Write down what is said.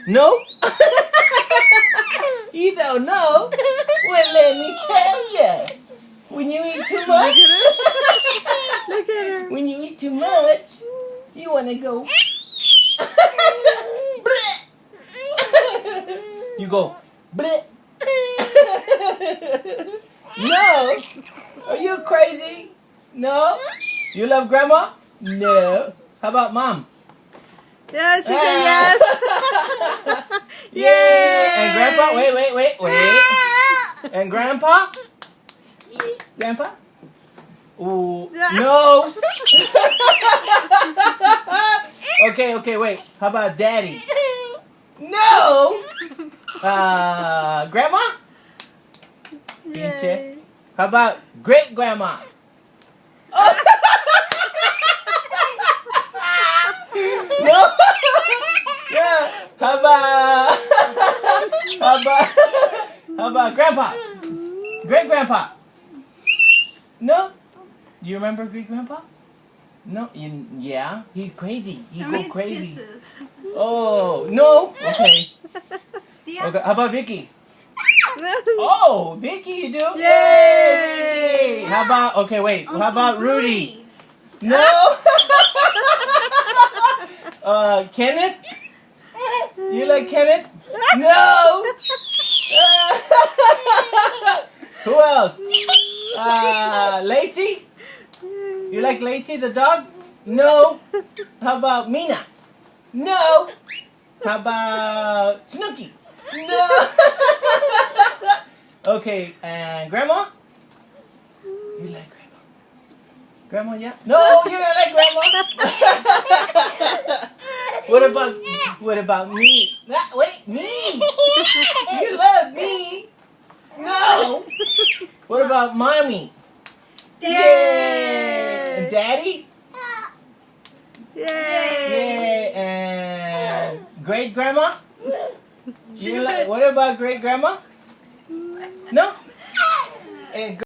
No? You don't know? Well, let me tell you. When you eat too much, Look at her. when you eat too much, you want to go. Bleh. You go. Bleh. No. Are you crazy? No. You love grandma? No. How about mom? Yeah, she said yes. Yay! And grandpa? Wait. And grandpa? Grandpa? Ooh, no. Okay, wait. How about daddy? No. Grandma? Yay. How about great grandma? No. Yeah. How about grandpa? Great grandpa? No. Do you remember great grandpa? No. Yeah. He's crazy. He go crazy. Kisses. Oh no. Okay. Okay. How about Vicky? Oh, Vicky, you do? Yay! Vicky! How about wait? How about Rudy? Booey. No. Kenneth? You like Kenneth? No. Who else? Lacey? You like Lacey the dog? No. How about Mina? No. How about Snooky? No. Okay, and Grandma? You like Grandma? Grandma, yeah? No, you don't like Grandma. What about me? Wait, me? You love me? No. What about Mommy? Yay! And Daddy? Yay! Yay! And Great Grandma? You like? What about Great Grandma? No. And